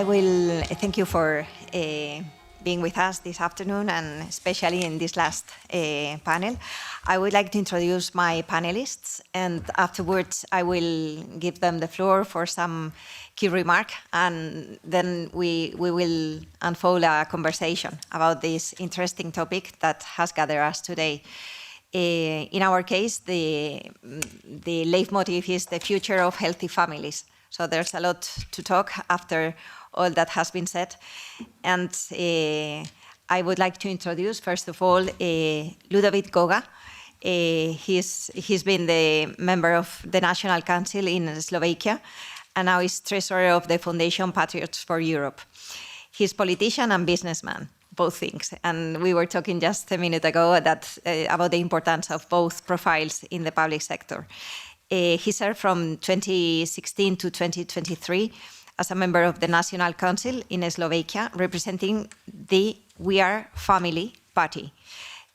will thank you for being with us this afternoon, and especially in this last panel. I would like to introduce my panelists, and afterwards I will give them the floor for some key remark, and then we will unfold a conversation about this interesting topic that has gathered us today. In our case, the leitmotif is the future of healthy families. So there's a lot to talk after all that has been said. And I would like to introduce, first of all, Ľudovít Goga. He's been the member of the National Council in Slovakia, and now is treasurer of the Foundation Patriots for Europe. He's politician and businessman, both things. And we were talking just a minute ago about the importance of both profiles in the public sector. He served from 2016 to 2023 as a member of the National Council in Slovakia, representing the We Are Family Party,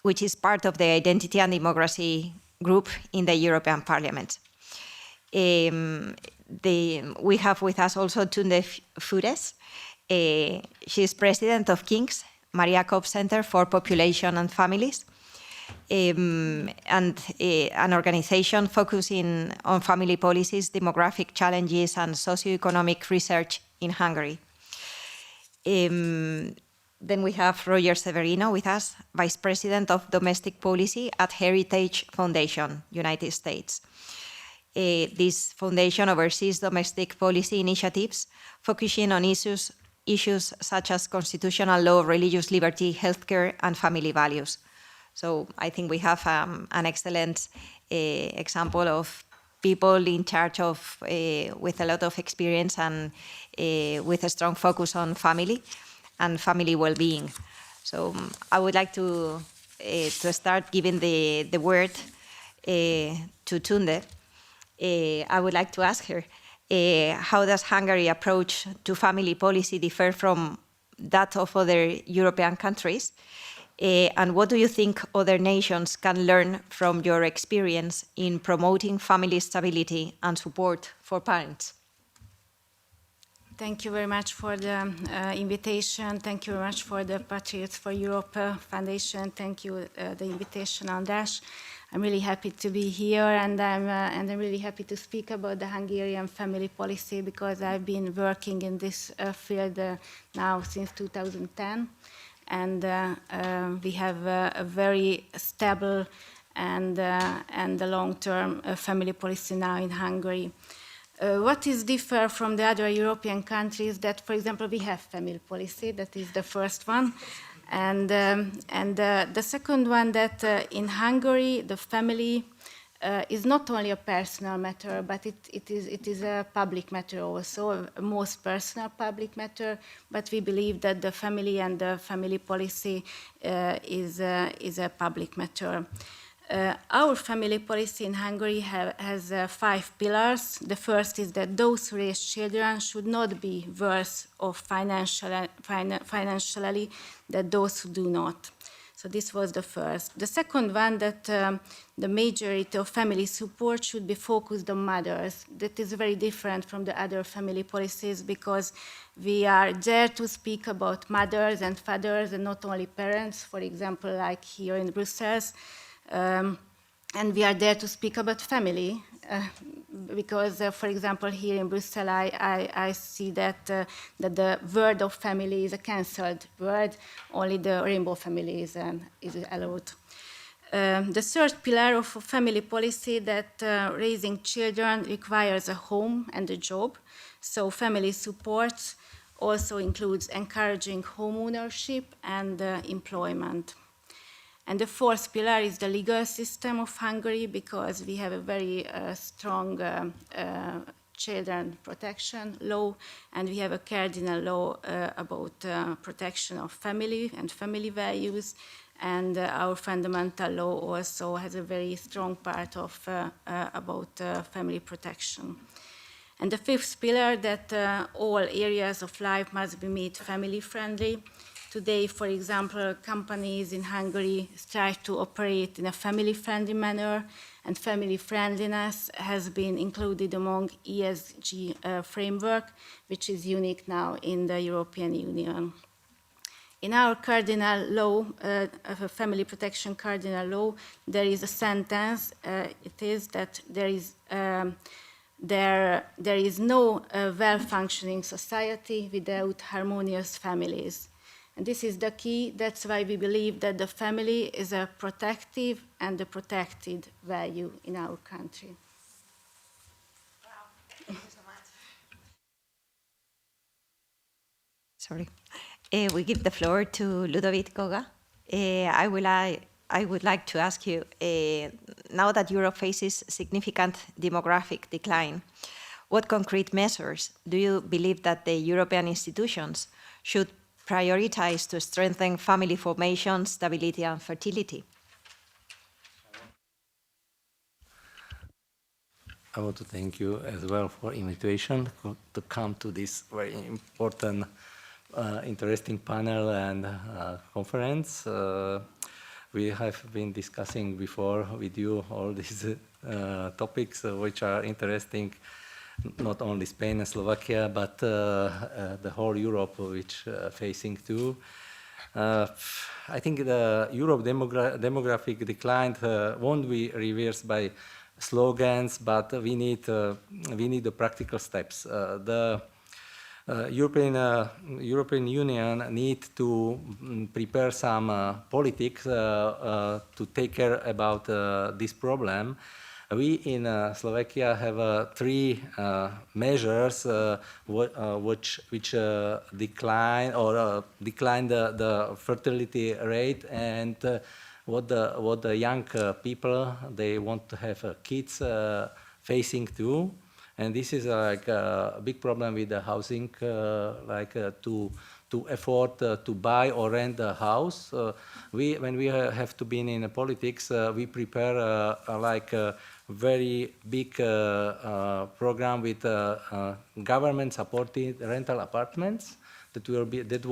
which is part of the Identity and Democracy group in the European Parliament. We have with us also Tunde Fures. She is president of King's Maria Cobb Center for Population and Families, and an organization focusing on family policies, demographic challenges, and socioeconomic research in Hungary. Then we have Roger Severino with us, Vice President of Domestic Policy at Heritage Foundation, United States. This foundation oversees domestic policy initiatives focusing on issues such as constitutional law, religious liberty, healthcare, and family values. So I think we have an excellent example of people in charge of, with a lot of experience and with a strong focus on family and family well-being. So I would like to start giving the word to Tunde. I would like to ask her, how does Hungary approach to family policy differ from that of other European countries? And what do you think other nations can learn from your experience in promoting family stability and support for parents? Thank you very much for the invitation. Thank you very much for the Patriots for Europe Foundation. Thank you the invitation, András. I'm really happy to be here, and I'm really happy to speak about the Hungarian family policy, because I've been working in this field now since 2010. And we have a very stable and a long-term family policy now in Hungary. What is different from the other European countries? That, for example, we have family policy. That is the first one, and the second one, that in Hungary the family is not only a personal matter, but it is a public matter also, a most personal public matter. But we believe that the family and the family policy is a public matter. Our family policy in Hungary has 5 pillars. The first is that those who raise children should not be worse off financially than those who do not. So this was the first. The second one, that the majority of family support should be focused on mothers. That is very different from the other family policies, because we are there to speak about mothers and fathers and not only parents, for example, like here in Brussels. And we are there to speak about family, because, for example, here in Brussels, I see that the word of family is a cancelled word. Only the rainbow family is allowed. The third pillar of family policy, that raising children requires a home and a job. So family support also includes encouraging home ownership and employment. And the fourth pillar is the legal system of Hungary, because we have a very strong children protection law, and we have a cardinal law about protection of family and family values. And our fundamental law also has a very strong part of about family protection. And the fifth pillar, that all areas of life must be made family friendly. Today, for example, companies in Hungary strive to operate in a family-friendly manner, and family friendliness has been included among ESG framework, which is unique now in the European Union. In our cardinal law, family protection cardinal law, there is a sentence. It is that there is no well-functioning society without harmonious families. And this is the key. That's why we believe that the family is a protective and a protected value in our country. Wow, thank you so much. Sorry. We give the floor to Ľudovít Goga. I would like to ask you, now that Europe faces significant demographic decline, what concrete measures do you believe that the European institutions should prioritize to strengthen family formation, stability, and fertility? I want to thank you as well for invitation to come to this very important, interesting panel and conference. We have been discussing before with you all these topics which are interesting, not only Spain and Slovakia, but the whole Europe, which facing too. I think the Europe demographic decline won't be reversed by slogans, but we need the practical steps. The European Union need to prepare some politics to take care about this problem. We in Slovakia have three measures which decline the fertility rate and what the young people they want to have kids facing too. And this is like a big problem with the housing, to afford to buy or rent a house. When we have to be in politics, we prepare like a very big program with government supported rental apartments. That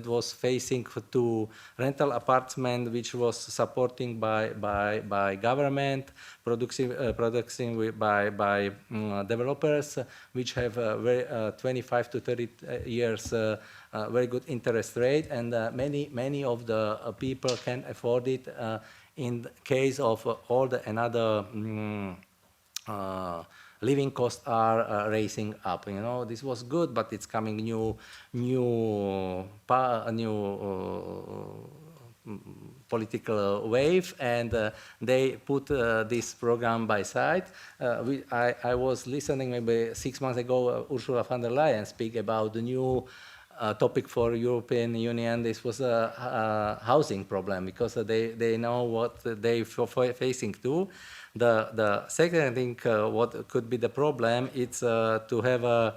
was facing to rental apartment, which was supporting by government, producing by developers, which have very 25 to 30 years very good interest rate, and many of the people can afford it. In case of all the another living costs are raising up. You know, this was good, but it's coming new political wave, and they put this program by side. I was listening maybe 6 months ago, Ursula von der Leyen speak about the new topic for European Union. This was a housing problem, because they know what they facing too. The second thing, what could be the problem, it's to have a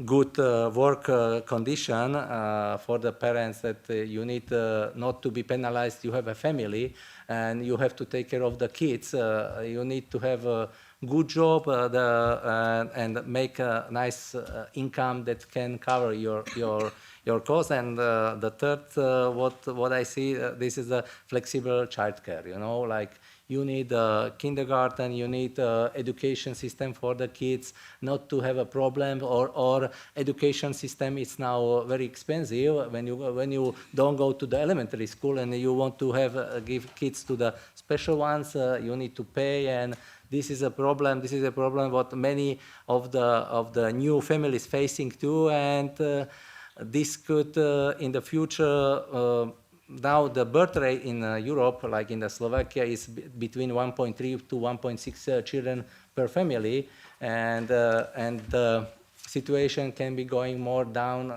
good work condition for the parents, that you need not to be penalized. You have a family and you have to take care of the kids. You need to have a good job and make a nice income that can cover your costs. And the third, what I see, this is a flexible childcare. You know, like, you need a kindergarten, you need a education system for the kids, not to have a problem, or education system is now very expensive. When you don't go to the elementary school and you want to have give kids to the special ones, you need to pay, and this is a problem. This is a problem what many of the new families facing too, and this could in the future. Now the birth rate in Europe, like in the Slovakia, is between 1.3 to 1.6 children per family, and the situation can be going more down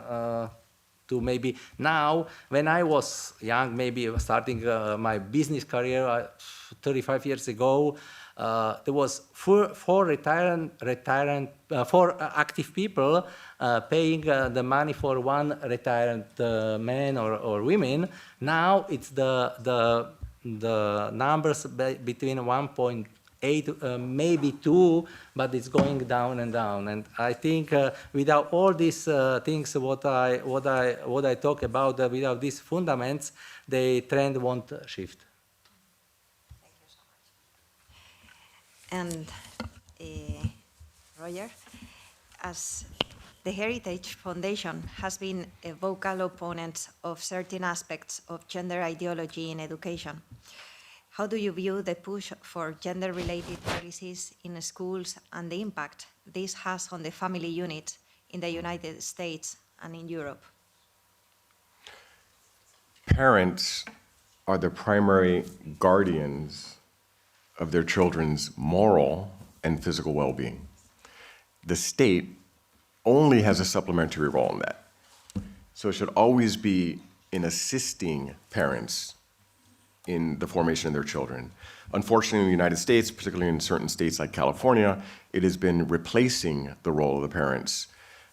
to maybe now. When I was young, maybe starting my business career 35 years ago, there was four active people paying the money for one retired man or women. Now it's the numbers between 1.8 8, maybe 2, but it's going down and down. And I think without all these things, what I talk about, without these fundaments, the trend won't shift. Thank you so much. And Roger, as the Heritage Foundation has been a vocal opponent of certain aspects of gender ideology in education, how do you view the push for gender-related policies in schools and the impact this has on the family unit in the United States and in Europe? Parents are the primary guardians of their children's moral and physical well-being. The state only has a supplementary role in that. So it should always be in assisting parents in the formation of their children. Unfortunately, in the United States, particularly in certain states like California, it has been replacing the role of the parents,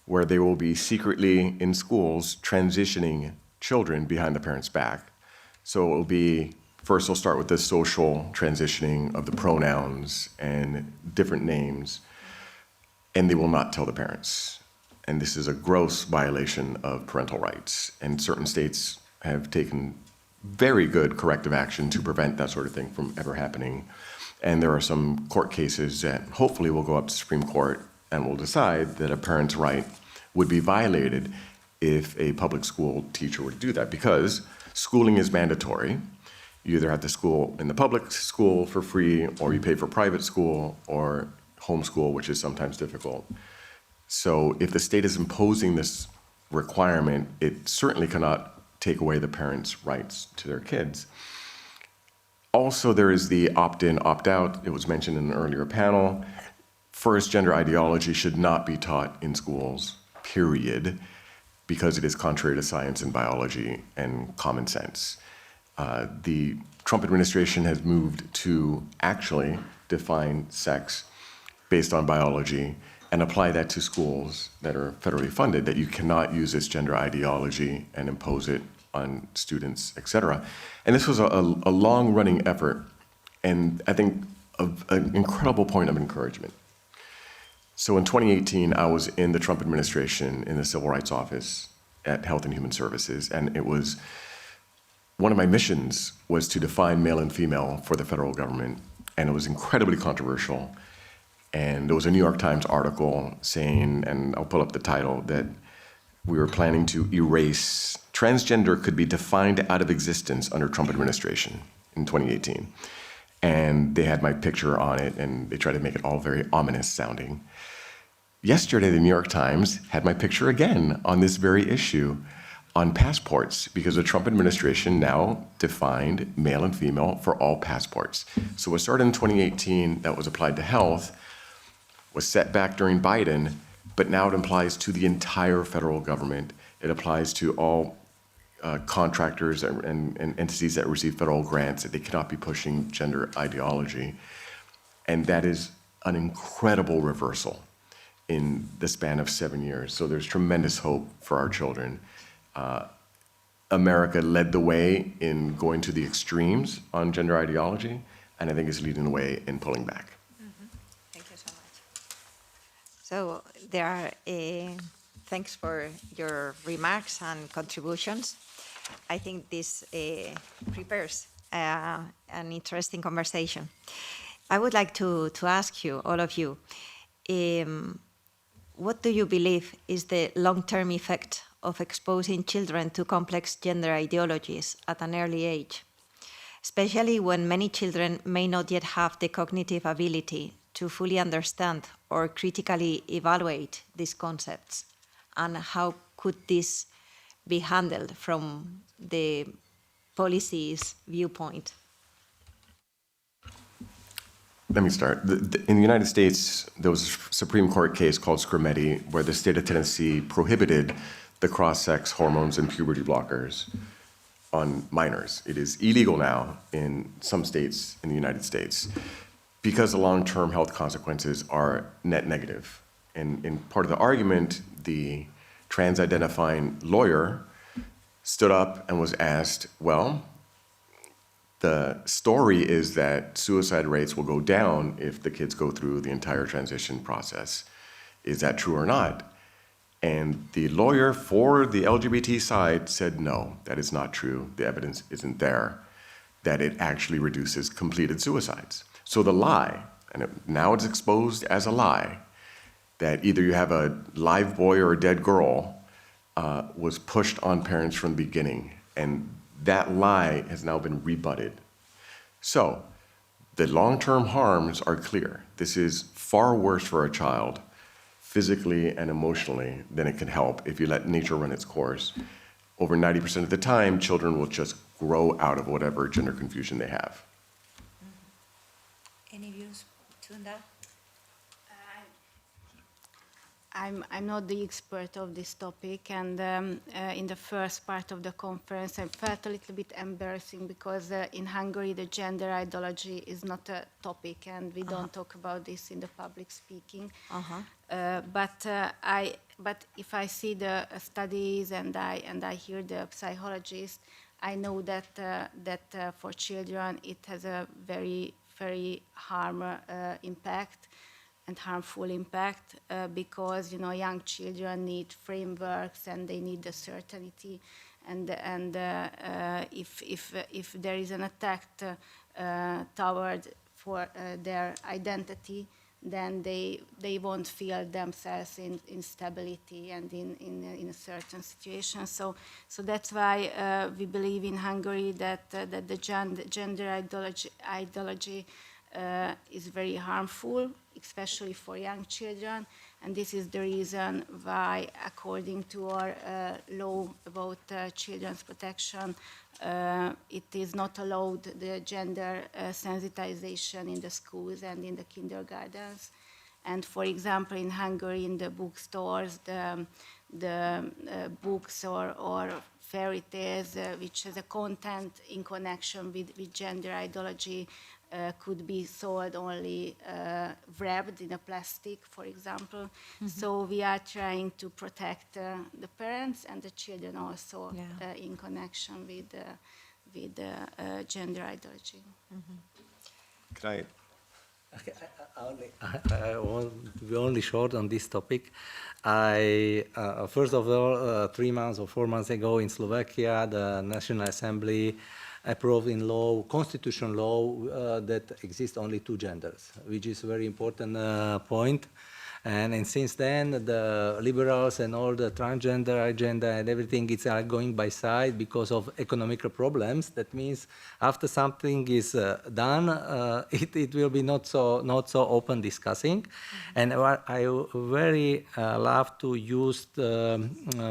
where they will be secretly in schools transitioning children behind the parents' back. So it will be, first they'll start with the social transitioning of the pronouns and different names, and they will not tell the parents. And this is a gross violation of parental rights. And certain states have taken very good corrective action to prevent that sort of thing from ever happening. And there are some court cases that hopefully will go up to Supreme Court and will decide that a parent's right would be violated if a public school teacher were to do that, because schooling is mandatory. You either have to school in the public school for free, or you pay for private school, or homeschool, which is sometimes difficult. So if the state is imposing this requirement, it certainly cannot take away the parents' rights to their kids. Also, there is the opt-in, opt-out. It was mentioned in an earlier panel. First, gender ideology should not be taught in schools, period, because it is contrary to science and biology and common sense. The Trump administration has moved to actually define sex based on biology and apply that to schools that are federally funded, that you cannot use this gender ideology and impose it on students, et cetera. And this was a long-running effort, and I think an incredible point of encouragement. So in 2018, I was in the Trump administration in the Civil Rights Office at Health and Human Services, and it was one of my missions was to define male and female for the federal government, and it was incredibly controversial. And there was a New York Times article saying, and I'll pull up the title, that we were planning to erase, transgender could be defined out of existence under Trump administration in 2018. And they had my picture on it, and they tried to make it all very ominous sounding. Yesterday, the New York Times had my picture again on this very issue on passports, because the Trump administration now defined male and female for all passports. So what started in 2018 that was applied to health was set back during Biden, but now it applies to the entire federal government. It applies to all contractors and entities that receive federal grants, that they cannot be pushing gender ideology. And that is an incredible reversal in the span of 7 years. So there's tremendous hope for our children. America led the way in going to the extremes on gender ideology, and I think is leading the way in pulling back. Thank you so much. So there are, thanks for your remarks and contributions. I think this prepares an interesting conversation. I would like to ask you, all of you, what do you believe is the long-term effect of exposing children to complex gender ideologies at an early age, especially when many children may not yet have the cognitive ability to fully understand or critically evaluate these concepts? And how could this be handled from the policy's viewpoint? Let me start. In the United States, there was a Supreme Court case called Scrimeti, where the state of Tennessee prohibited the cross-sex hormones and puberty blockers on minors. It is illegal now in some states in the United States because the long-term health consequences are net negative. And in part of the argument, the trans-identifying lawyer stood up and was asked, well, The story is that suicide rates will go down if the kids go through the entire transition process. Is that true or not? And the lawyer for the LGBT side said, no, that is not true. The evidence isn't there that it actually reduces completed suicides. So the lie, and now it's exposed as a lie, that either you have a live boy or a dead girl was pushed on parents from the beginning. And that lie has now been rebutted. So the long-term harms are clear. This is far worse for a child, physically and emotionally, than it can help if you let nature run its course. Over 90% of the time, children will just grow out of whatever gender confusion they have. Any views to that? I'm not the expert of this topic, and in the first part of the conference, I felt a little bit embarrassing because in Hungary, the gender ideology is not a topic, and we don't talk about this in the public speaking. But if I see the studies and I hear the psychologists, I know that for children it has a very harmful impact because young children need frameworks and they need the certainty, and if there is an attack toward for their identity, then they won't feel themselves in stability and in a certain situation. So that's why we believe in Hungary that the gender ideology is very harmful, especially for young children, and this is the reason why, according to our law about children's protection, it is not allowed the gender sensitization in the schools and in the kindergartens. And for example, in Hungary, in the bookstores, the books or fairy tales which has a content in connection with gender ideology could be sold only wrapped in a plastic, for example. So we are trying to protect the parents and the children also in connection with gender ideology. Could I? Okay, I want to be only short on this topic. I first of all, 3 months or 4 months ago in Slovakia, the National Assembly approved in law, constitutional law, that exists only 2 genders, which is a very important point. And since then, the liberals and all the transgender agenda and everything is going by side because of economical problems. That means after something is done, it will be not so open discussing. And I very love to use the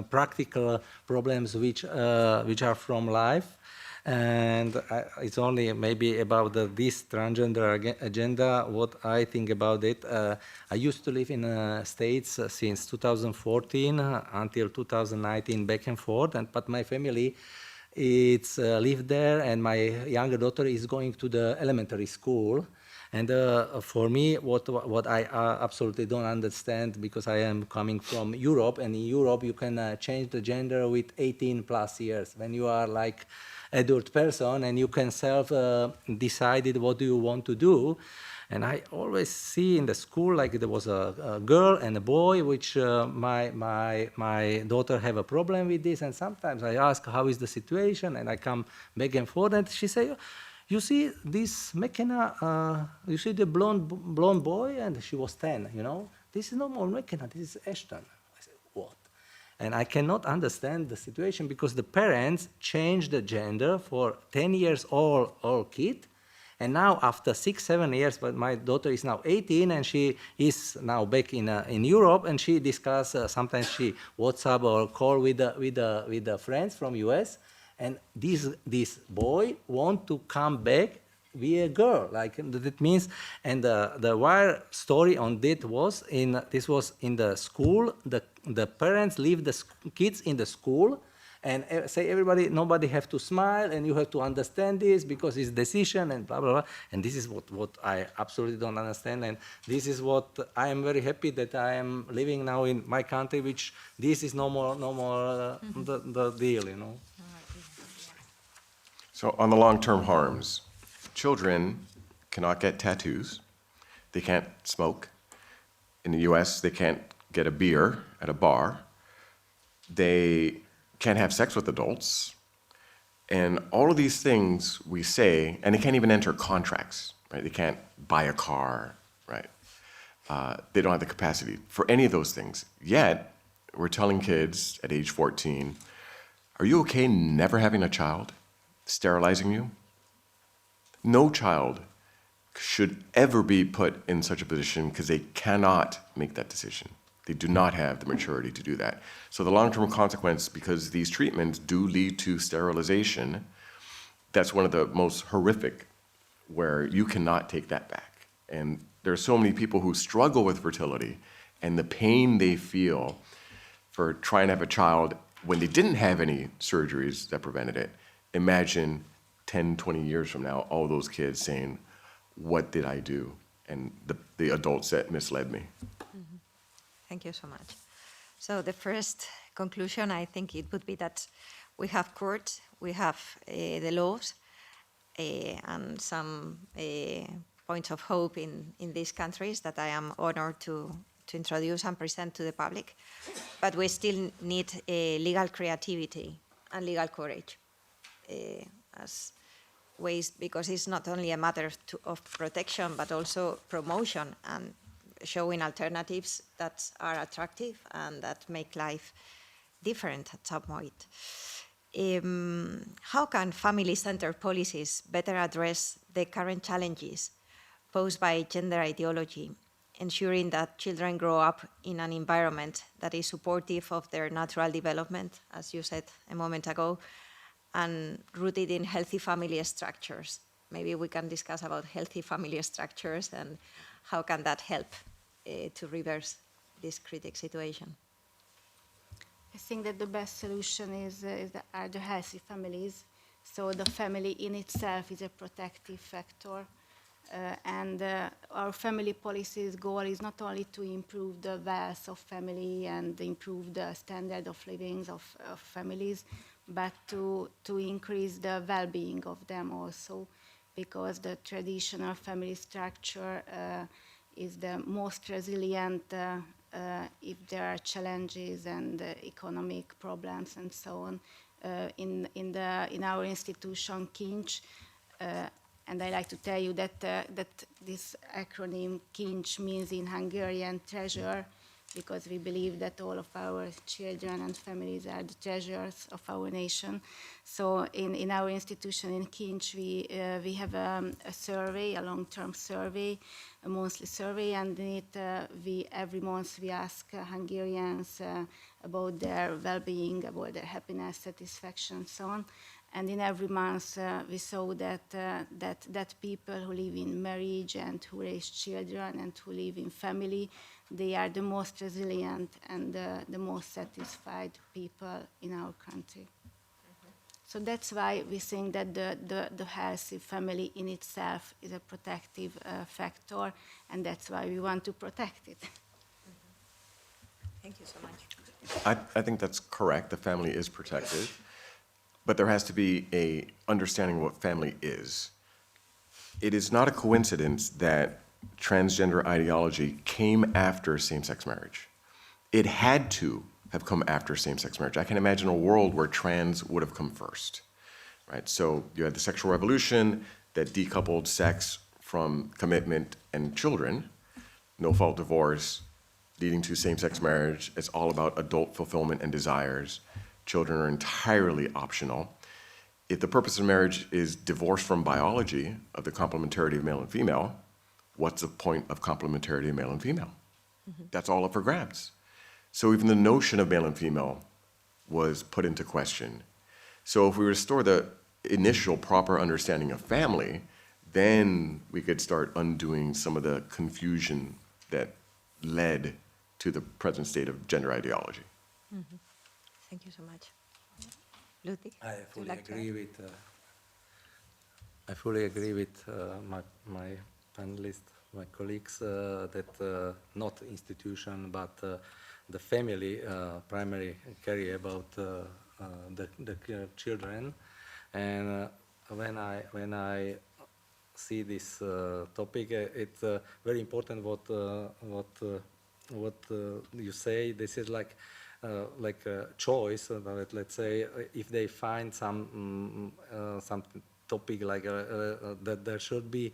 practical problems which are from life. And it's only maybe about this transgender agenda, what I think about it. I used to live in the States since 2014 until 2019, back and forth, but my family lived there, and my younger daughter is going to the elementary school. And for me, what I absolutely don't understand, because I am coming from Europe, and in Europe you can change the gender with 18 plus years, when you are like adult person and you can self-decide what do you want to do. And I always see in the school like there was a girl and a boy, which my daughter have a problem with this. And sometimes I ask, how is the situation? And I come back and forth, and she say, you see this McKenna, you see the blonde boy, and she was 10, This is not more McKenna, this is Ashton. I said, what? And I cannot understand the situation because the parents changed the gender for 10 years old kid. And now after 6-7 years, but my daughter is now 18 and she is now back in Europe, and she discuss, sometimes she WhatsApp or call with the friends from US. And this boy want to come back be a girl, like that means. And the wire story on that was this was in the school. The parents leave the kids in the school and say nobody have to smile, and you have to understand this because it's decision and blah blah blah. And this is what I absolutely don't understand. And this is what I am very happy that I am living now in my country, which this is no more the deal, So on the long-term harms, children cannot get tattoos. They can't smoke. In the US, they can't get a beer at a bar. They can't have sex with adults. And all of these things we say, and they can't even enter contracts, right? They can't buy a car, right? They don't have the capacity for any of those things. Yet, we're telling kids at age 14, are you okay never having a child, sterilizing you? No child should ever be put in such a position because they cannot make that decision. They do not have the maturity to do that. So the long-term consequence, because these treatments do lead to sterilization, that's one of the most horrific, where you cannot take that back. And there are so many people who struggle with fertility and the pain they feel for trying to have a child when they didn't have any surgeries that prevented it. Imagine 10, 20 years from now, all those kids saying, what did I do? And the adults that misled me. Thank you so much. So the first conclusion, I think it would be that we have courts, we have the laws, and some points of hope in these countries that I am honored to introduce and present to the public. But we still need legal creativity and legal courage as ways, because it's not only a matter of protection, but also promotion and showing alternatives that are attractive and that make life different at some point. How can family-centered policies better address the current challenges posed by gender ideology, ensuring that children grow up in an environment that is supportive of their natural development, as you said a moment ago, and rooted in healthy family structures? Maybe we can discuss about healthy family structures and how can that help to reverse this critical situation. I think that the best solution are the healthy families. So the family in itself is a protective factor. And our family policy's goal is not only to improve the wealth of family and improve the standard of living of families, but to increase the well-being of them also, because the traditional family structure is the most resilient if there are challenges and economic problems and so on. In our institution, KINCS, and I like to tell you that this acronym KINCS means in Hungarian treasure, because we believe that all of our children and families are the treasures of our nation. So in our institution in KINCS, we have a survey, a long-term survey, a monthly survey, and in it every month we ask Hungarians about their well-being, about their happiness, satisfaction, and so on. And in every month we saw that people who live in marriage and who raise children and who live in family, they are the most resilient and the most satisfied people in our country. So that's why we think that the healthy family in itself is a protective factor, and that's why we want to protect it. Thank you so much. I think that's correct. The family is protected. But there has to be an understanding of what family is. It is not a coincidence that transgender ideology came after same-sex marriage. It had to have come after same-sex marriage. I can imagine a world where trans would have come first, right? So you had the sexual revolution that decoupled sex from commitment and children, no-fault divorce, leading to same-sex marriage. It's all about adult fulfillment and desires. Children are entirely optional. If the purpose of marriage is divorced from biology of the complementarity of male and female, what's the point of complementarity of male and female? Mm-hmm. That's all up for grabs. So even the notion of male and female was put into question. So if we restore the initial proper understanding of family, then we could start undoing some of the confusion that led to the present state of gender ideology. Mm-hmm. Thank you so much. Ludwig? I fully agree with my panelists, my colleagues, that not institution, but the family primary care about the children. And when I see this topic, it's very important what you say. This is like a choice. Let's say if they find some topic like that, there should be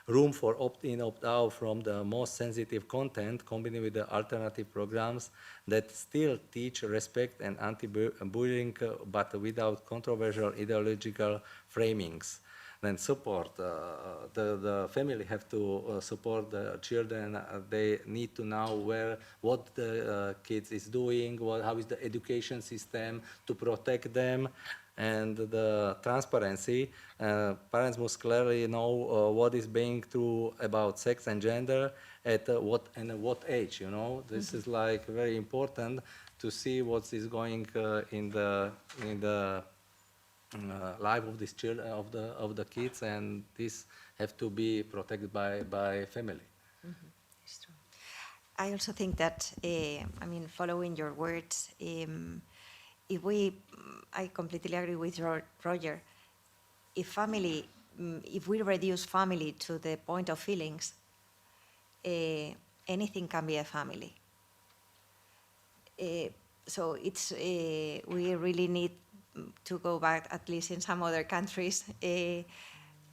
room for opt-in, opt-out from the most sensitive content, combined with the alternative programs that still teach respect and anti-bullying, but without controversial ideological framings. Then support. The family have to support the children. They need to know what the kids is doing, how is the education system to protect them, and the transparency. Parents must clearly know what is being true about sex and gender at what age. This is like very important to see what is going in the life of these children, of the kids, and this have to be protected by family. It's true. I also think that, following your words, I completely agree with Roger. If we reduce family to the point of feelings, anything can be a family. So we really need to go back, at least in some other countries, to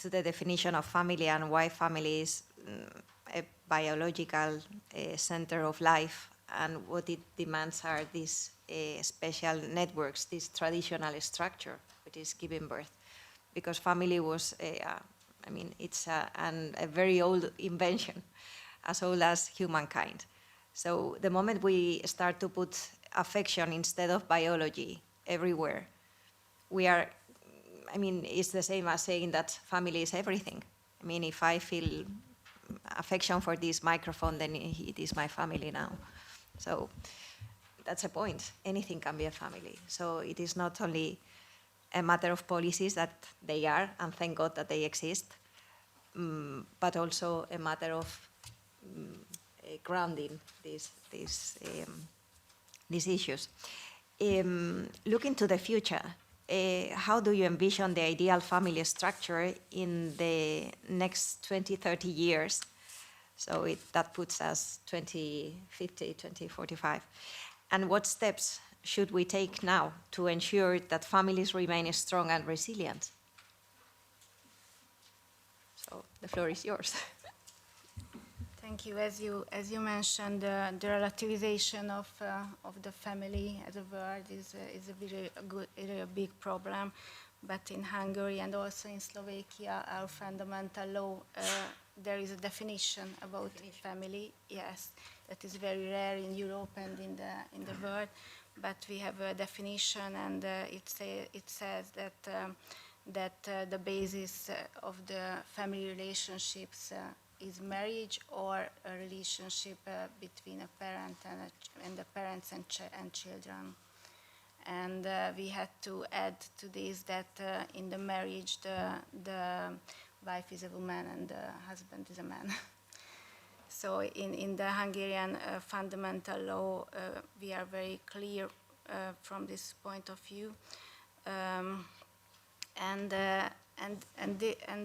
the definition of family and why family is a biological center of life, and what it demands are these special networks, this traditional structure, which is giving birth. Because family was, it's a very old invention, as old as humankind. So the moment we start to put affection instead of biology everywhere, it's the same as saying that family is everything. If I feel affection for this microphone, then it is my family now. So that's a point. Anything can be a family. So it is not only a matter of policies that they are, and thank God that they exist, but also a matter of grounding these issues. Looking to the future, how do you envision the ideal family structure in the next 20, 30 years? So that puts us 2050, 2045. And what steps should we take now to ensure that families remain strong and resilient? So the floor is yours. Thank you. As you mentioned, the relativization of the family as a word is a big problem. But in Hungary and also in Slovakia, our fundamental law, there is a definition about family. Yes, that is very rare in Europe and in the world. But we have a definition, and it says that the basis of the family relationships is marriage or a relationship between a parent and the parents and children. And we had to add to this that in the marriage the wife is a woman and the husband is a man. So in the Hungarian fundamental law, we are very clear from this point of view, and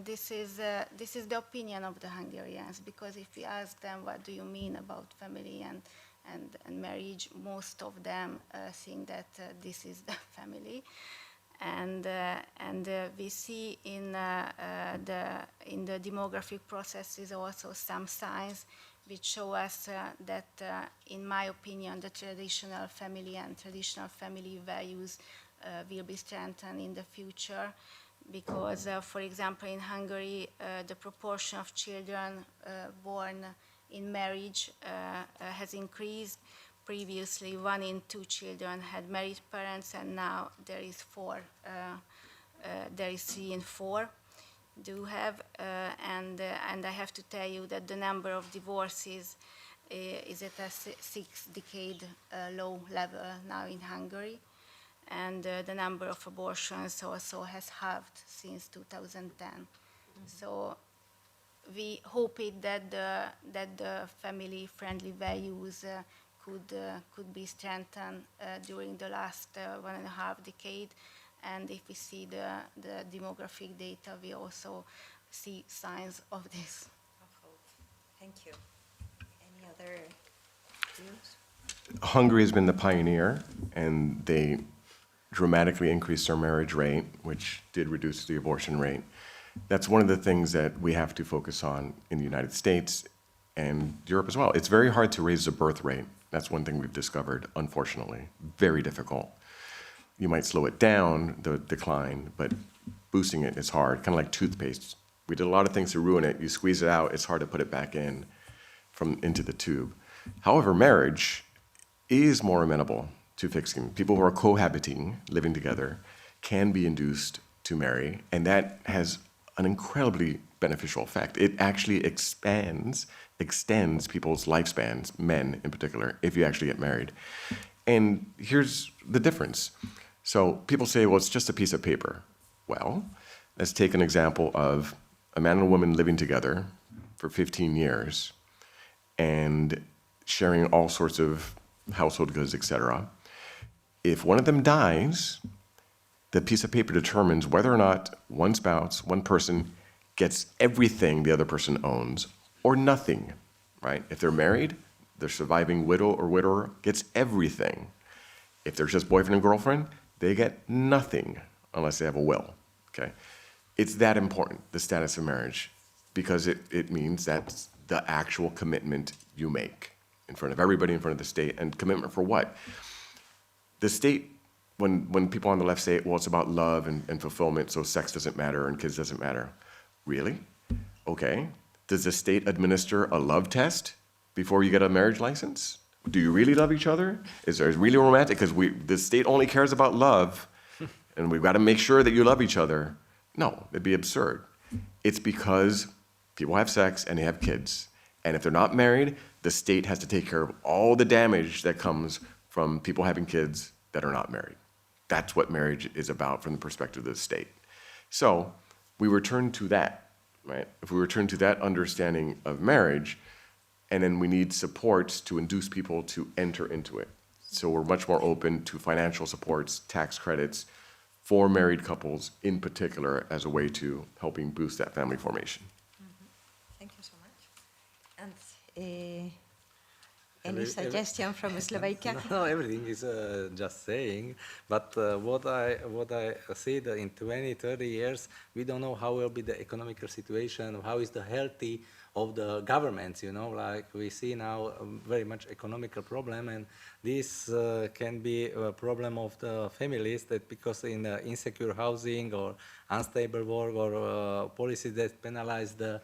this is the opinion of the Hungarians, because if we ask them what do you mean about family and marriage, most of them think that this is the family, and we see in the demographic processes also some signs which show us that, in my opinion, the traditional family and traditional family values will be strengthened in the future, because, for example, in Hungary, the proportion of children born in marriage has increased. Previously, 1 in 2 children had married parents, and now there is 3 in 4 do have. And I have to tell you that the number of divorces is at a 6-decade low level now in Hungary, and the number of abortions also has halved since 2010. So we hope that the family-friendly values could be strengthened during the last 1.5 decade, And if we see the demographic data, we also see signs of this. Thank you. Any other views? Hungary has been the pioneer, and they dramatically increased their marriage rate, which did reduce the abortion rate. That's one of the things that we have to focus on in the United States and Europe as well. It's very hard to raise the birth rate. That's one thing we've discovered, unfortunately. Very difficult. You might slow it down, the decline, but boosting it is hard, kind of like toothpaste. We did a lot of things to ruin it. You squeeze it out, it's hard to put it back in into the tube. However, marriage is more amenable to fixing. People who are cohabiting, living together, can be induced to marry, and that has an incredibly beneficial effect. It actually extends people's lifespans, men in particular, if you actually get married. And here's the difference. So people say, well, it's just a piece of paper. Well, let's take an example of a man and a woman living together for 15 years and sharing all sorts of household goods, etc. If one of them dies, the piece of paper determines whether or not one spouse, one person, gets everything the other person owns or nothing, right? If they're married, the surviving widow or widower gets everything. If they're just boyfriend and girlfriend, they get nothing unless they have a will, okay? It's that important, the status of marriage, because it means that's the actual commitment you make in front of everybody, in front of the state, and commitment for what? The state, when people on the left say, well, it's about love and fulfillment, so sex doesn't matter and kids doesn't matter. Really? Okay. Does the state administer a love test before you get a marriage license? Do you really love each other? Is it really romantic? Because the state only cares about love, and we've got to make sure that you love each other. No, it'd be absurd. It's because people have sex and they have kids. And if they're not married, the state has to take care of all the damage that comes from people having kids that are not married. That's what marriage is about from the perspective of the state. So we return to that, right? If we return to that understanding of marriage, and then we need supports to induce people to enter into it. So we're much more open to financial supports, tax credits for married couples in particular as a way to helping boost that family formation. Thank you so much. And any suggestion from Slovakia? No, everything is just saying. But what I see that in 20, 30 years, we don't know how will be the economical situation, how is the healthy of the governments, you know, like we see now very much economical problem, and this can be a problem of the families that because in insecure housing or unstable work or policies that penalize the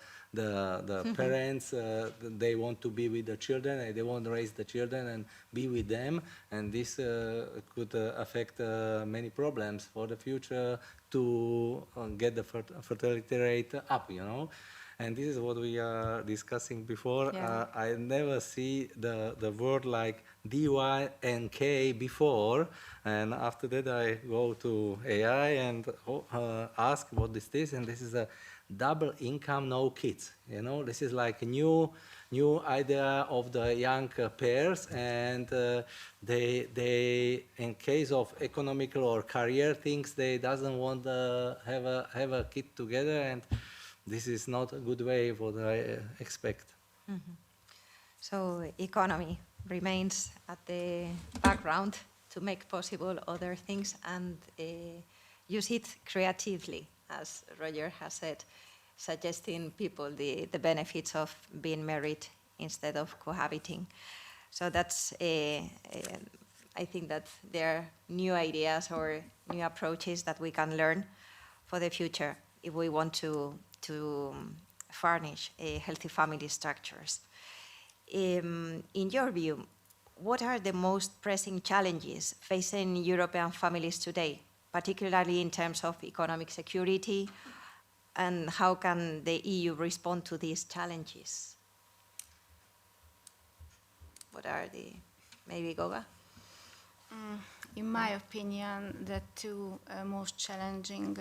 parents, they want to be with the children, and they want to raise the children and be with them, and this could affect many problems for the future to get the fertility rate up, you know. And this is what we are discussing before. Yeah. I never see the word like DY&K before, and after that I go to AI and ask what is this, and this is a double income, no kids. You know, this is like a new idea of the young pairs, and they in case of economical or career things, they doesn't want to have a kid together, and this is not a good way what I expect. Mm-hmm. So economy remains at the background to make possible other things and use it creatively, as Roger has said, suggesting people the benefits of being married instead of cohabiting. So that's, I think that there are new ideas or new approaches that we can learn for the future if we want to furnish healthy family structures. In your view, what are the most pressing challenges facing European families today, particularly in terms of economic security, and how can the EU respond to these challenges? What are maybe Goga? In my opinion, the two most challenging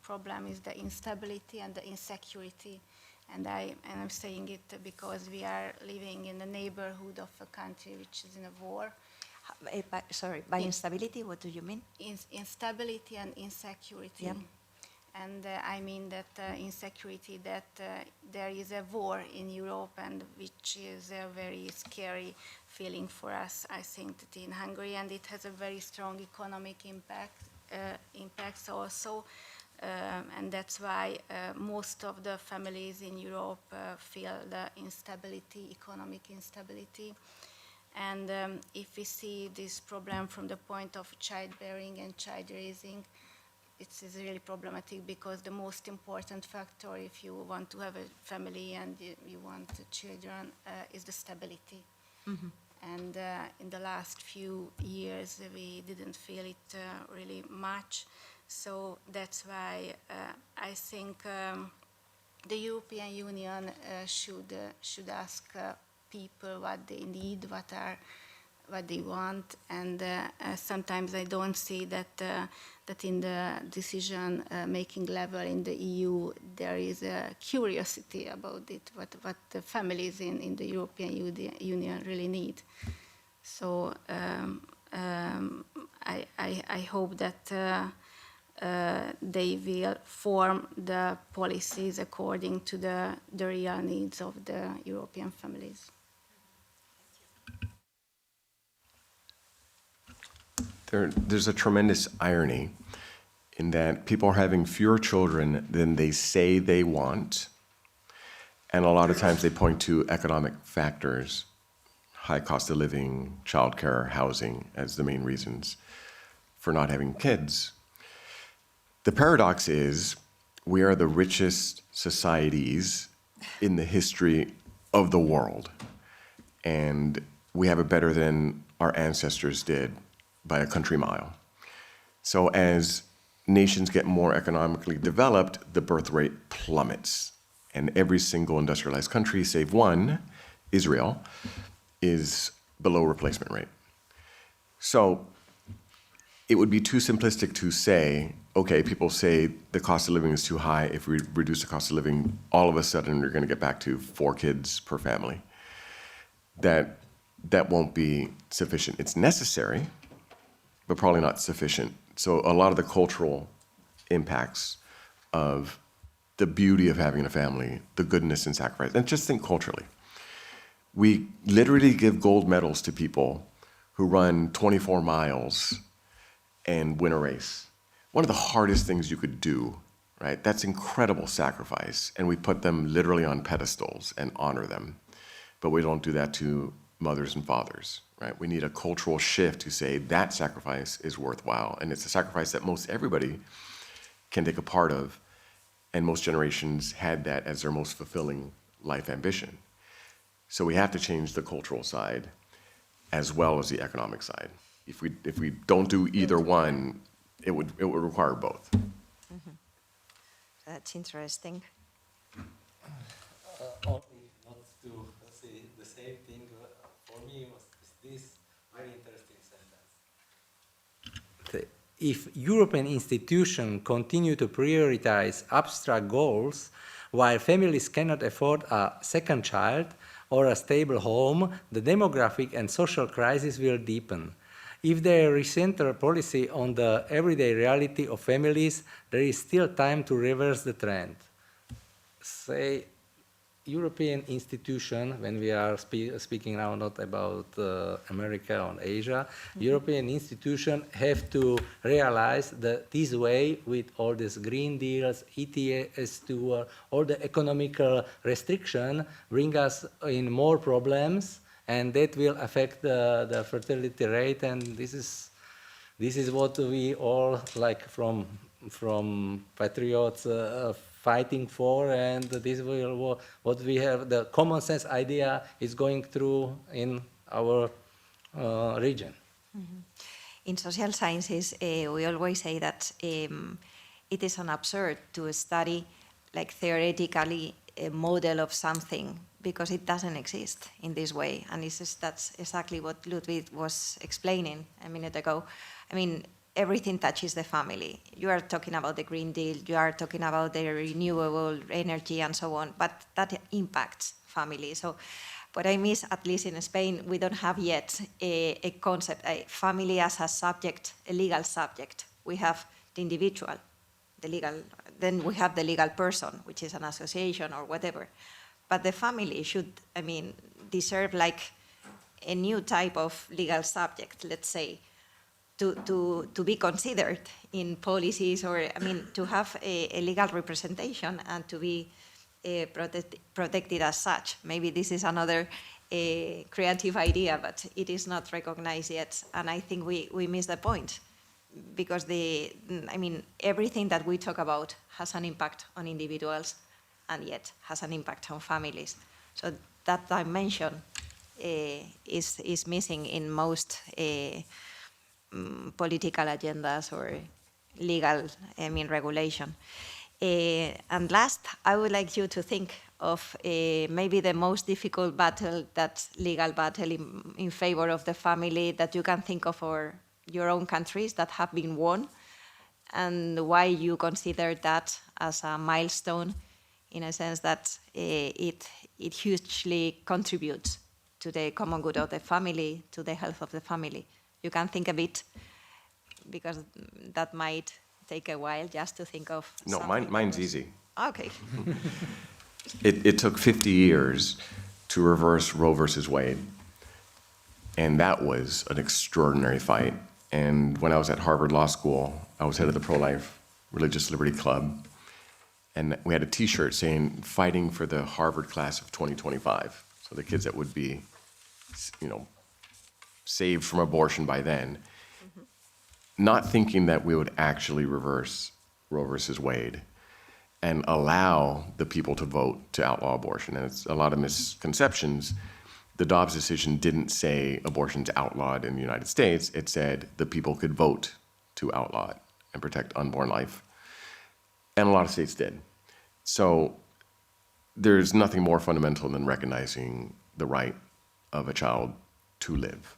problem is the instability and the insecurity. And I'm saying it because we are living in the neighborhood of a country which is in a war. Sorry, by instability, what do you mean? Instability and insecurity. Yeah. And I mean that insecurity, that there is a war in Europe, and which is a very scary feeling for us, I think, that in Hungary, and it has a very strong economic impacts also, and that's why most of the families in Europe feel the instability, economic instability. And if we see this problem from the point of childbearing and child raising, it is really problematic, because the most important factor if you want to have a family and you want children is the stability. Mm-hmm. And in the last few years we didn't feel it really much. So that's why I think the European Union should ask people what they need, what they want, and sometimes I don't see that in the decision-making level in the EU there is a curiosity about it, what the families in the European Union really need. So I hope that they will form the policies according to the real needs of the European families. There's a tremendous irony in that people are having fewer children than they say they want, and a lot of times they point to economic factors, high cost of living, childcare, housing, as the main reasons for not having kids. The paradox is we are the richest societies in the history of the world, and we have it better than our ancestors did by a country mile. So as nations get more economically developed, the birth rate plummets. And every single industrialized country, save one, Israel, is below replacement rate. So it would be too simplistic to say, okay, people say the cost of living is too high. If we reduce the cost of living, all of a sudden we're going to get back to 4 kids per family. That won't be sufficient. It's necessary, but probably not sufficient. So a lot of the cultural impacts of the beauty of having a family, the goodness and sacrifice, and just think culturally. We literally give gold medals to people who run 24 miles and win a race. One of the hardest things you could do, right? That's incredible sacrifice. And we put them literally on pedestals and honor them. But we don't do that to mothers and fathers, right? We need a cultural shift to say that sacrifice is worthwhile. And it's a sacrifice that most everybody can take a part of. And most generations had that as their most fulfilling life ambition. So we have to change the cultural side as well as the economic side. If we don't do either one, it would require both. Mm-hmm. That's interesting. Only not to say the same thing, for me was this very interesting sentence. If European institutions continue to prioritize abstract goals, while families cannot afford a second child or a stable home, the demographic and social crisis will deepen. If they recenter policy on the everyday reality of families, there is still time to reverse the trend. Say, European institution, when we are speaking now not about America or Asia, European institutions have to realize that this way, with all these green deals, ETS2, all the economical restriction, bring us in more problems, and that will affect the fertility rate. And this is what we all, like from Patriots, fighting for, and this will what we have. The common sense idea is going through in our region. Mm-hmm. In social sciences, we always say that it is an absurd to study, like theoretically, a model of something because it doesn't exist in this way. And that's exactly what Ľudovít was explaining a minute ago. I mean, everything touches the family. You are talking about the Green Deal, you are talking about the renewable energy and so on, but that impacts family. So what I miss, at least in Spain, we don't have yet a concept, a family as a subject, a legal subject. We have the individual, the legal, then we have the legal person, which is an association or whatever. But the family should, deserve like a new type of legal subject, let's say, to be considered in policies, or to have a legal representation and to be protected as such. Maybe this is another creative idea, but it is not recognized yet, and I think we miss the point, because everything that we talk about has an impact on individuals, and yet has an impact on families. So that dimension is missing in most political agendas or legal, regulation. And last, I would like you to think of maybe the most difficult battle, that legal battle in favor of the family that you can think of for your own countries that have been won, and why you consider that as a milestone, in a sense that it hugely contributes to the common good of the family, to the health of the family. You can think a bit, because that might take a while just to think of. No, mine's easy. Okay. It took 50 years to reverse Roe versus Wade, and that was an extraordinary fight. And when I was at Harvard Law School, I was head of the pro-life Religious Liberty Club, and we had a T-shirt saying, "Fighting for the Harvard class of 2025." So the kids that would be, saved from abortion by then, not thinking that we would actually reverse Roe versus Wade and allow the people to vote to outlaw abortion. And it's a lot of misconceptions. The Dobbs decision didn't say abortion's outlawed in the United States. It said the people could vote to outlaw it and protect unborn life. And a lot of states did. So there's nothing more fundamental than recognizing the right of a child to live.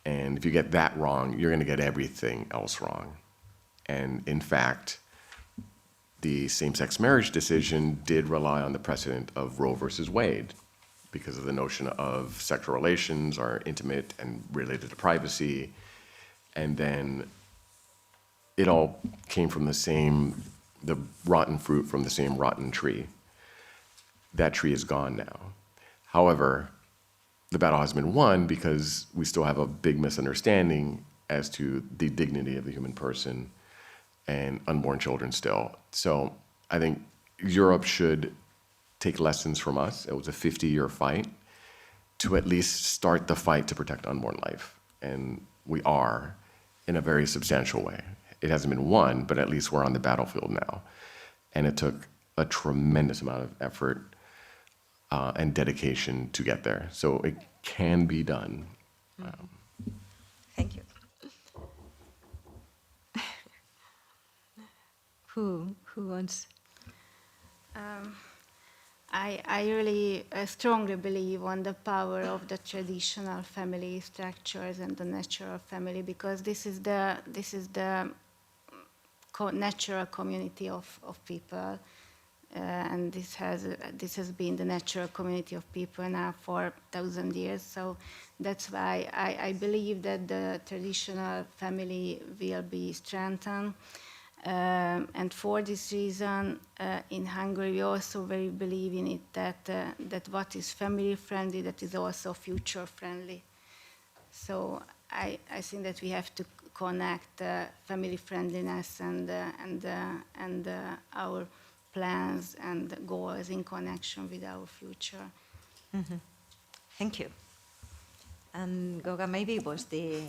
And if you get that wrong, you're going to get everything else wrong. And in fact, the same-sex marriage decision did rely on the precedent of Roe versus Wade, because of the notion of sexual relations are intimate and related to privacy. And then it all came from the rotten fruit from the same rotten tree. That tree is gone now. However, the battle has been won because we still have a big misunderstanding as to the dignity of the human person and unborn children still. So I think Europe should take lessons from us. It was a 50-year fight to at least start the fight to protect unborn life. And we are, in a very substantial way. It hasn't been won, but at least we're on the battlefield now. And it took a tremendous amount of effort and dedication to get there. So it can be done. Thank you. Who wants? I really strongly believe on the power of the traditional family structures and the natural family, because this is the natural community of people, and this has been the natural community of people now for 1,000 years. So that's why I believe that the traditional family will be strengthened. And for this reason, in Hungary, we also very believe in it that what is family friendly, that is also future friendly. So I think that we have to connect family friendliness and our plans and goals in connection with our future. Mm-hmm. Thank you. And Goga, maybe it was the.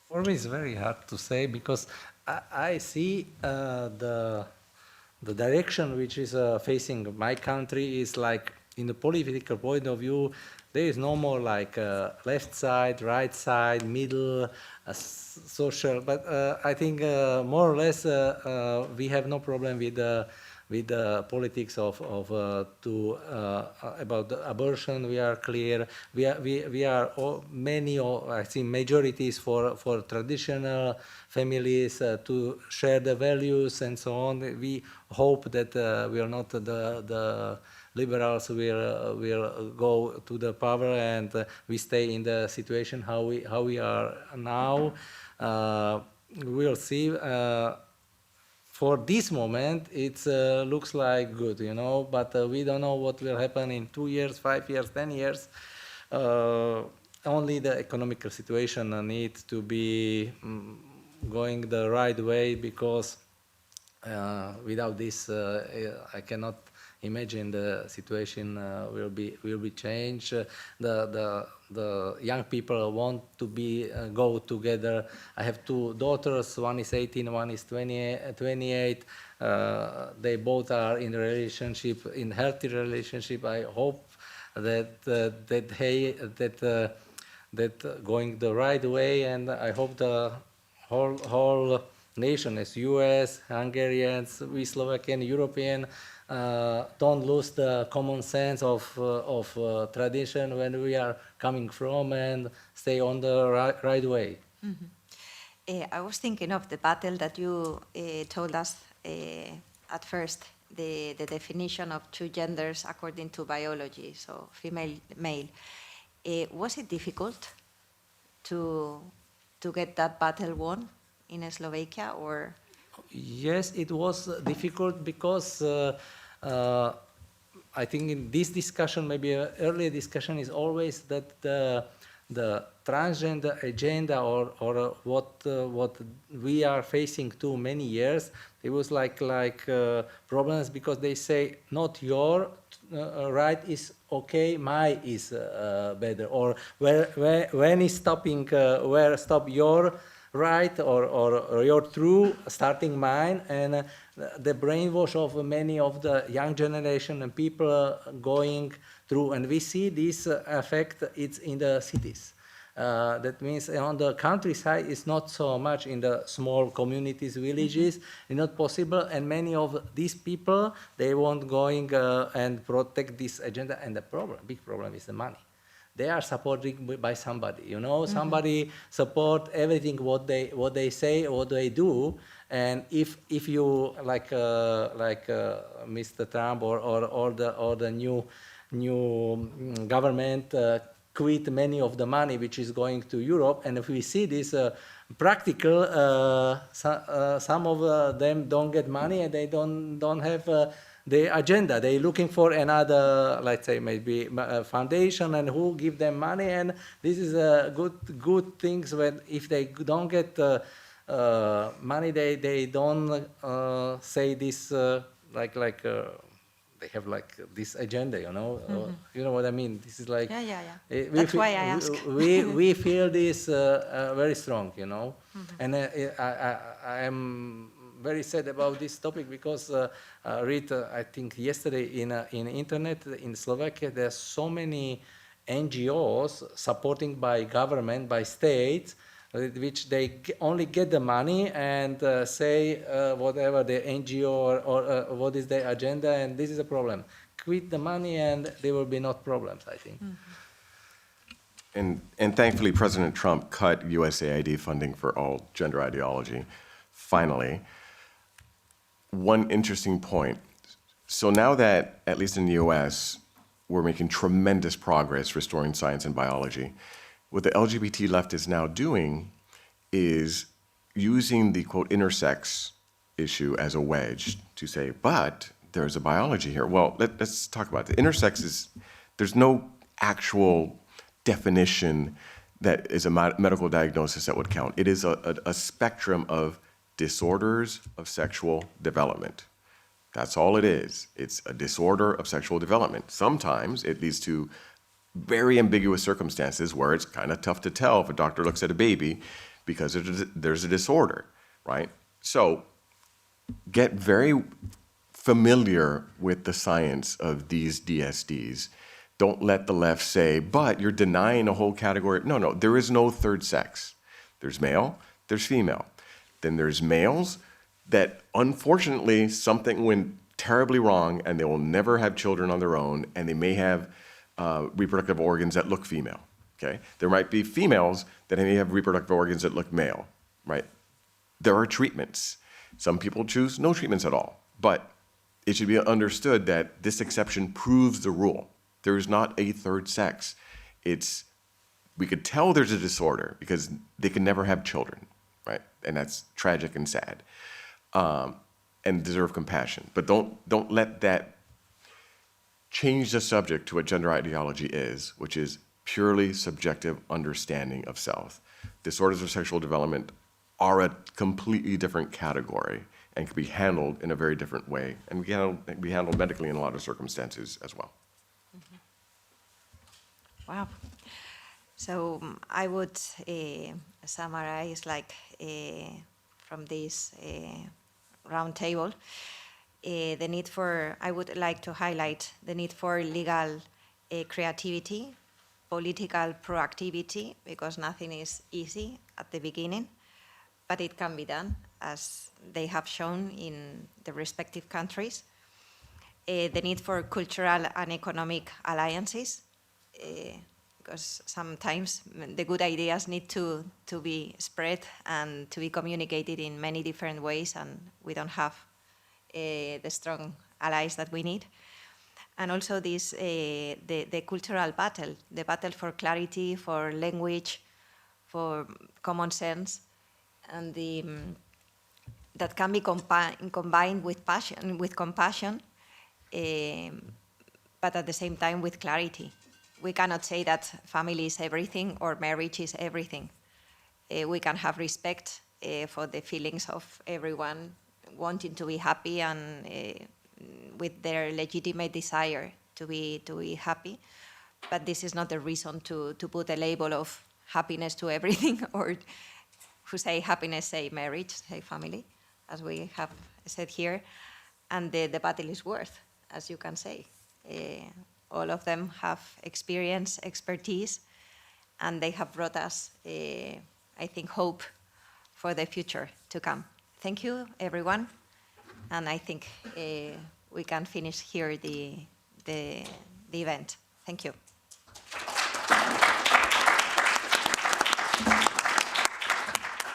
For me, it's very hard to say, because I see the direction which is facing my country is like, in the political point of view, there is no more like left side, right side, middle, social. But I think more or less we have no problem with with the politics about the abortion. We are clear. We are all, I think majorities for traditional families to share the values and so on. We hope that we are not the liberals will go to the power and we stay in the situation how we are now. We'll see. For this moment, it looks like good, but we don't know what will happen in 2 years, 5 years, 10 years. Only the economical situation needs to be going the right way, because without this, I cannot imagine the situation will be changed. The young people want to go together. I have 2 daughters. One is 18, one is 28. They both are in healthy relationship. I hope that going the right way, and I hope the whole nation, as U.S., Hungarians, we Slovakian, European, don't lose the common sense of tradition when we are coming from, and stay on the right way. Mm-hmm. I was thinking of the battle that you told us at first, the definition of 2 genders according to biology, so female, male. Was it difficult to get that battle won in Slovakia, or? Yes, it was difficult, because I think in this discussion, maybe an earlier discussion, is always that the transgender agenda, or what we are facing too many years, it was like problems, because they say not your right is okay, my is better, or when is stopping, where stop your right or your true, starting mine, and the brainwash of many of the young generation and people going through, and we see this effect. It's in the cities. That means on the countryside, it's not so much. In the small communities, villages, it's not possible, and many of these people, they won't going and protect this agenda, and the big problem is the money. They are supported by somebody, Somebody support everything what they say, what they do, and if you like Mr. Trump or the new government quit many of the money which is going to Europe, and if we see this practical, some of them don't get money, and they don't have. The agenda. They're looking for another, let's say, maybe foundation, and who give them money. And this is a good things when if they don't get money, they don't say this like they have like this agenda, You know what I mean? This is like Yeah. That's why I ask. we feel this very strong, And I am very sad about this topic, because read I think yesterday in internet in Slovakia, there's so many NGOs supporting by government, by states, which they only get the money and say whatever the NGO or what is their agenda, and this is a problem. Quit the money and there will be not problems, I think. And thankfully, President Trump cut USAID funding for all gender ideology, finally. One interesting point. So now that, at least in the US, we're making tremendous progress restoring science and biology, what the LGBT left is now doing is using the, quote, intersex issue as a wedge to say, but there's a biology here. Well, let's talk about it. Intersex there's no actual definition that is a medical diagnosis that would count. It is a spectrum of disorders of sexual development. That's all it is. It's a disorder of sexual development. Sometimes it leads to very ambiguous circumstances where it's kind of tough to tell if a doctor looks at a baby because there's a disorder, right? So get very familiar with the science of these DSDs. Don't let the left say, but you're denying a whole category. No, there is no third sex. There's male, there's female. Then there's males that, unfortunately, something went terribly wrong, and they will never have children on their own, and they may have reproductive organs that look female, okay? There might be females that may have reproductive organs that look male, right? There are treatments. Some people choose no treatments at all, but it should be understood that this exception proves the rule. There is not a third sex. We could tell there's a disorder because they can never have children, right? And that's tragic and sad, and deserve compassion. But don't let that change the subject to what gender ideology is, which is purely subjective understanding of self. Disorders of sexual development are a completely different category and can be handled in a very different way, and be handled medically in a lot of circumstances as well. Wow. So I would summarize from this round table the need for, I would like to highlight the need for legal creativity, political proactivity, because nothing is easy at the beginning, but it can be done, as they have shown in the respective countries. The need for cultural and economic alliances, because sometimes the good ideas need to be spread and to be communicated in many different ways, and we don't have the strong allies that we need. And also this, the cultural battle, the battle for clarity, for language, for common sense, and that can be combined with passion, with compassion, but at the same time with clarity. We cannot say that family is everything or marriage is everything. We can have respect for the feelings of everyone wanting to be happy and with their legitimate desire to be happy. But this is not the reason to put a label of happiness to everything, or who say happiness, say marriage, say family, as we have said here. And the battle is worth, as you can say. All of them have experience, expertise, and they have brought us, I think, hope for the future to come. Thank you, everyone. And I think we can finish here the event. Thank you.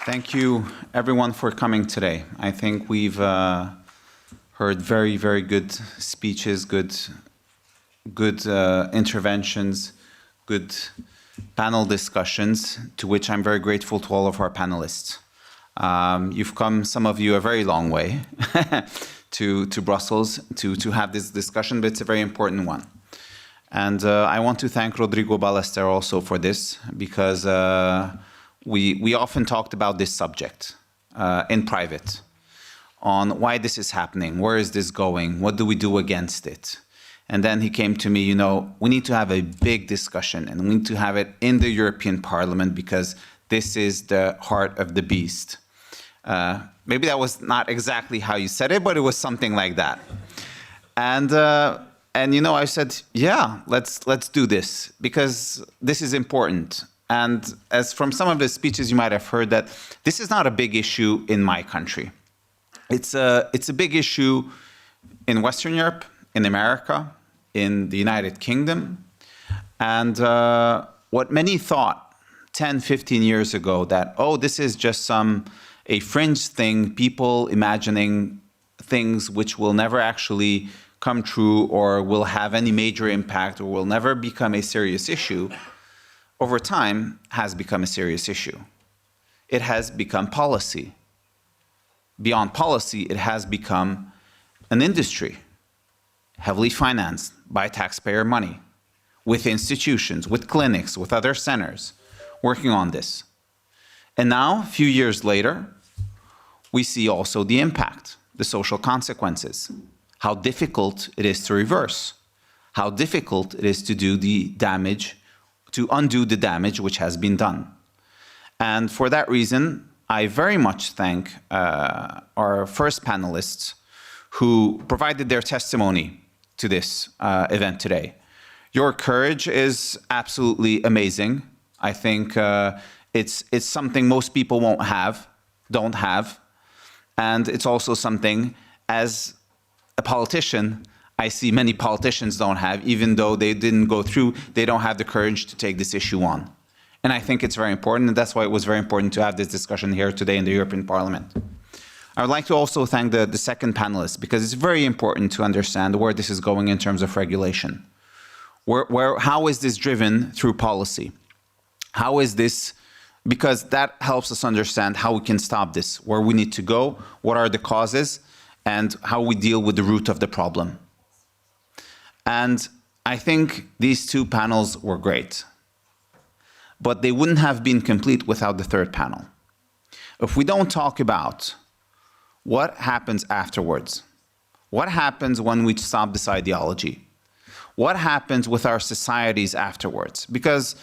Thank you, everyone, for coming today. I think we've heard very, very good speeches, good interventions, good panel discussions, to which I'm very grateful to all of our panelists. You've come, some of you, a very long way to Brussels to have this discussion, but it's a very important one. And I want to thank Rodrigo Ballester also for this, because we often talked about this subject in private, on why this is happening, where is this going, what do we do against it? And then he came to me, you know, we need to have a big discussion, and we need to have it in the European Parliament, because this is the heart of the beast. Maybe that was not exactly how you said it, but it was something like that. And you know, I said, yeah, let's do this, because this is important. And as from some of the speeches you might have heard, that this is not a big issue in my country. It's a big issue in Western Europe, in America, in the United Kingdom. And what many thought 10, 15 years ago, that, oh, this is just a fringe thing, people imagining things which will never actually come true or will have any major impact or will never become a serious issue, over time has become a serious issue. It has become policy. Beyond policy, it has become an industry, heavily financed by taxpayer money, with institutions, with clinics, with other centers working on this. And now, a few years later, we see also the impact, the social consequences, how difficult it is to reverse, how difficult it is to do the damage, to undo the damage which has been done. And for that reason, I very much thank our first panelists who provided their testimony to this event today. Your courage is absolutely amazing. I think it's something most people don't have. And it's also something, as a politician, I see many politicians don't have, even though they didn't go through, they don't have the courage to take this issue on. And I think it's very important, and that's why it was very important to have this discussion here today in the European Parliament. I would like to also thank the second panelist, because it's very important to understand where this is going in terms of regulation. How is this driven through policy? How is this, because that helps us understand how we can stop this, where we need to go, what are the causes, and how we deal with the root of the problem. And I think these two panels were great, but they wouldn't have been complete without the third panel. If we don't talk about what happens afterwards, what happens when we stop this ideology, what happens with our societies afterwards, because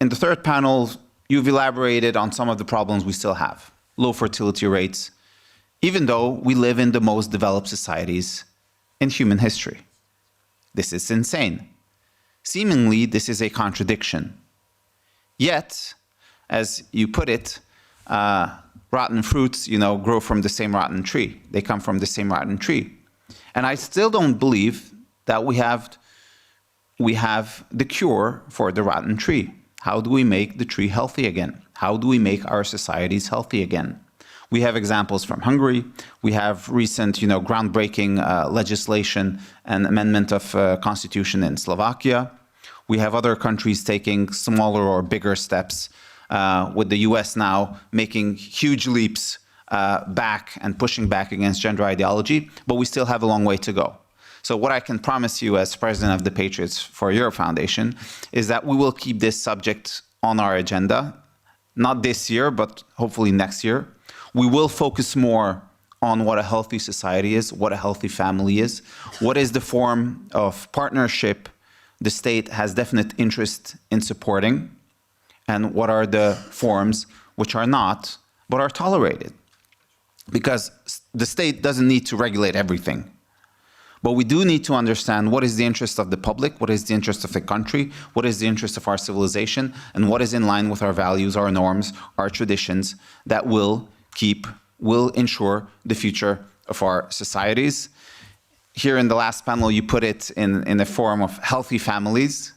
in the third panel, you've elaborated on some of the problems we still have. Low fertility rates, even though we live in the most developed societies in human history. This is insane. Seemingly, this is a contradiction. Yet, as you put it, rotten fruits, grow from the same rotten tree. They come from the same rotten tree. And I still don't believe that we have the cure for the rotten tree. How do we make the tree healthy again? How do we make our societies healthy again? We have examples from Hungary. We have recent, groundbreaking legislation and amendment of constitution in Slovakia. We have other countries taking smaller or bigger steps, with the US now making huge leaps back and pushing back against gender ideology, but we still have a long way to go. So what I can promise you as president of the Patriots for Europe Foundation is that we will keep this subject on our agenda, not this year, but hopefully next year. We will focus more on what a healthy society is, what a healthy family is, what is the form of partnership the state has definite interest in supporting, and what are the forms which are not, but are tolerated. Because the state doesn't need to regulate everything. But we do need to understand what is the interest of the public, what is the interest of the country, what is the interest of our civilization, and what is in line with our values, our norms, our traditions that will ensure the future of our societies. Here in the last panel, you put it in the form of healthy families,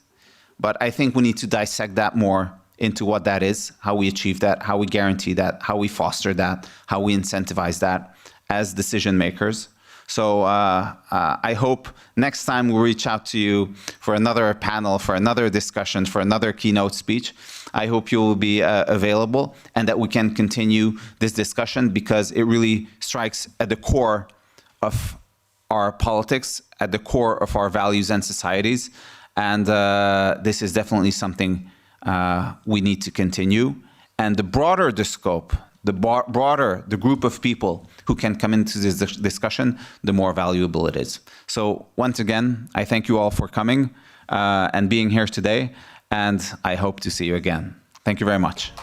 but I think we need to dissect that more into what that is, how we achieve that, how we guarantee that, how we foster that, how we incentivize that as decision makers. So I hope next time we'll reach out to you for another panel, for another discussion, for another keynote speech. I hope you will be available and that we can continue this discussion, because it really strikes at the core of our politics, at the core of our values and societies. And this is definitely something we need to continue. And the broader the scope, the broader the group of people who can come into this discussion, the more valuable it is. So once again, I thank you all for coming and being here today, and I hope to see you again. Thank you very much.